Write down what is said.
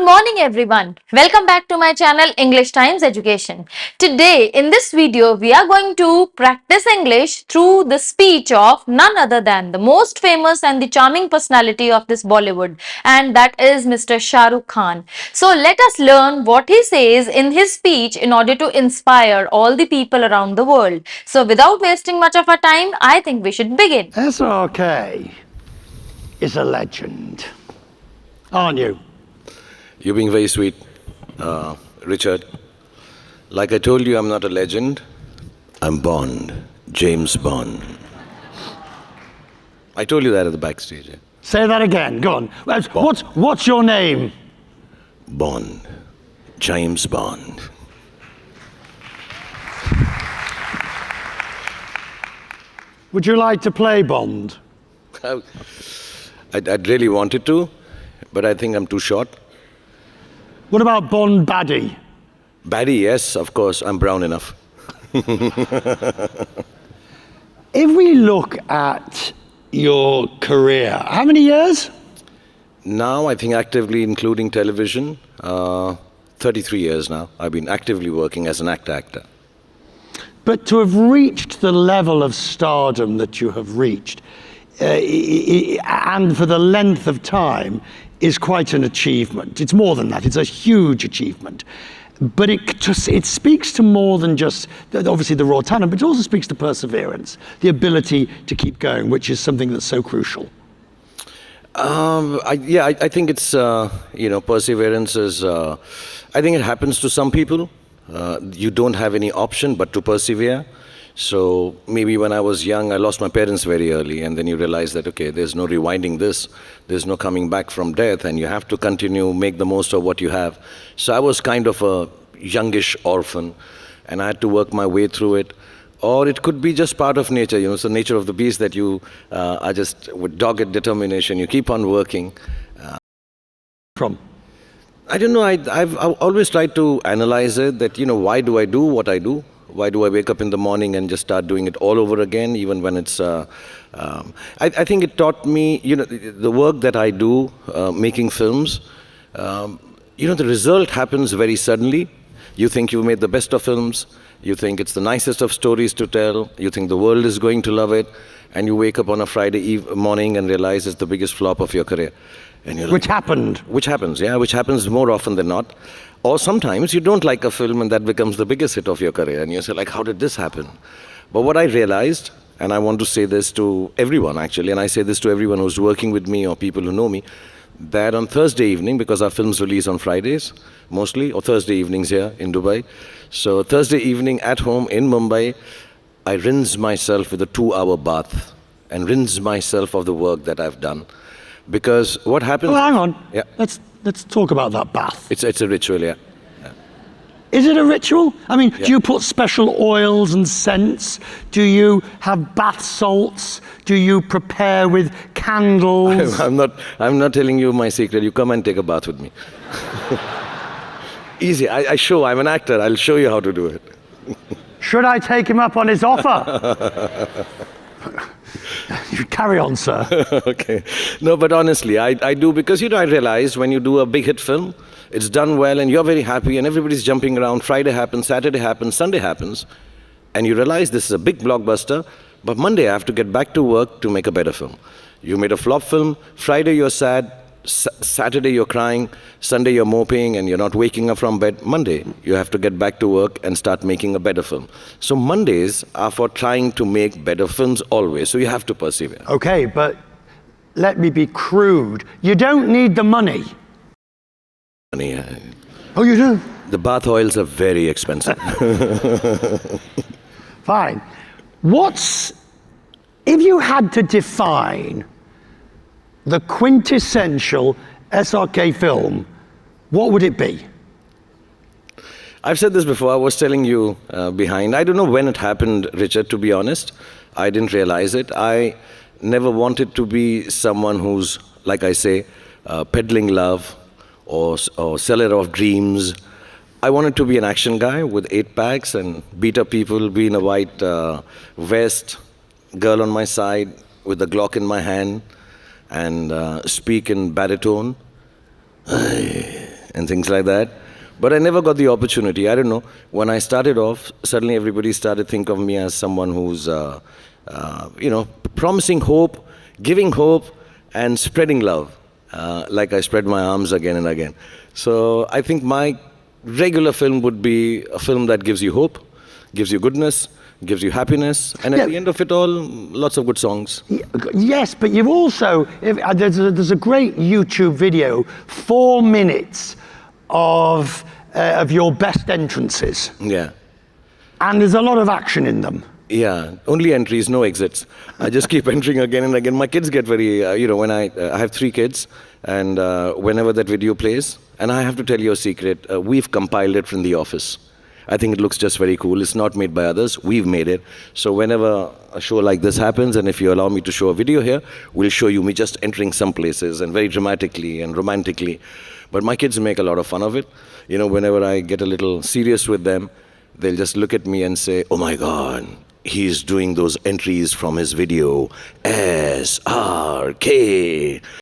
Good morning everyone. Welcome back to my channel English Times Education. Today in this video we are going to practice English through the speech of none other than the most famous and the charming personality of this Bollywood, and that is Mr. Shah Rukh Khan. So let us learn what he says in his speech in order to inspire all the people around the world. So without wasting much of our time, I think we should begin. SRK is a legend, aren't you? You're being very sweet, Richard. Like I told you, I'm not a legend. I'm Bond, James Bond. I told you that at the backstage. Yeah? Say that again, go on. What's your name? Bond, James Bond. Would you like to play Bond? I'd really wanted to, but I think I'm too short. What about Bond Baddie? Baddie, yes, of course, I'm brown enough. If we look at your career, how many years? Now, I think actively, including television, 33 years now. I've been actively working as an actor. But to have reached the level of stardom that you have reached, and for the length of time, is quite an achievement. It's more than that, it's a huge achievement. But it speaks to more than just, obviously, the raw talent, but it also speaks to perseverance, the ability to keep going, which is something that's so crucial. I think it's, perseverance is, I think it happens to some people. You don't have any option but to persevere. So maybe when I was young, I lost my parents very early, and then you realize that, okay, there's no rewinding this, there's no coming back from death, and you have to continue, make the most of what you have. So I was kind of a youngish orphan, and I had to work my way through it. Or it could be just part of nature, it's the nature of the beast that you are just with dogged determination, you keep on working. I don't know, I've always tried to analyze it, that, why do I do what I do? Why do I wake up in the morning and just start doing it all over again, even when it's... I think it taught me, the work that I do, making films, the result happens very suddenly. You think you've made the best of films, you think it's the nicest of stories to tell, you think the world is going to love it, and you wake up on a Friday morning and realize it's the biggest flop of your career. And you're like, which happened? Which happens more often than not. Or sometimes you don't like a film and that becomes the biggest hit of your career, and you say, like, how did this happen? But what I realized, and I want to say this to everyone actually, and I say this to everyone who's working with me or people who know me, that on Thursday evening, because our films release on Fridays mostly, or Thursday evenings here in Dubai, so Thursday evening at home in Mumbai, I rinse myself with a 2-hour bath and rinse myself of the work that I've done. Because what happens... Well, hang on. Yeah. Let's talk about that bath. It's a ritual, yeah. Is it a ritual? I mean, yeah. Do you put special oils and scents? Do you have bath salts? Do you prepare with candles? I'm not telling you my secret. You come and take a bath with me. Easy. I'm an actor. I'll show you how to do it. Should I take him up on his offer? You carry on, sir. Okay. No, but honestly, I do, because, I realized when you do a big hit film, it's done well and you're very happy and everybody's jumping around. Friday happens, Saturday happens, Sunday happens, and you realize this is a big blockbuster, but Monday I have to get back to work to make a better film. You made a flop film, Friday you're sad, Saturday you're crying, Sunday you're moping and you're not waking up from bed. Monday, you have to get back to work and start making a better film. So Mondays are for trying to make better films always, so you have to persevere. Okay, but let me be crude. You don't need the money. Money. Oh, you do? The bath oils are very expensive. Fine. If you had to define the quintessential SRK film, what would it be? I've said this before. I was telling you behind. I don't know when it happened, Richard, to be honest. I didn't realize it. I never wanted to be someone who's, like I say, peddling love or seller of dreams. I wanted to be an action guy with 8 packs and beat up people, be in a white vest, girl on my side with a Glock in my hand, and speak in baritone, and and things like that. But I never got the opportunity. I don't know. When I started off, suddenly everybody started to think of me as someone who's, promising hope, giving hope, and spreading love. Like I spread my arms again and again. So I think my regular film would be a film that gives you hope, gives you goodness, gives you happiness, and at the end of it all, lots of good songs. Yes, but you've also, there's a great YouTube video, 4 minutes of your best entrances. Yeah. And there's a lot of action in them. Yeah, only entries, no exits. I just keep entering again and again. My kids get very, when I have 3 kids, and whenever that video plays, and I have to tell you a secret, we've compiled it from the office. I think it looks just very cool. It's not made by others. We've made it. So whenever a show like this happens, and if you allow me to show a video here, we'll show you me just entering some places and very dramatically and romantically. But my kids make a lot of fun of it. Whenever I get a little serious with them, they'll just look at me and say, "Oh my God, he's doing those entries from his video, SRK."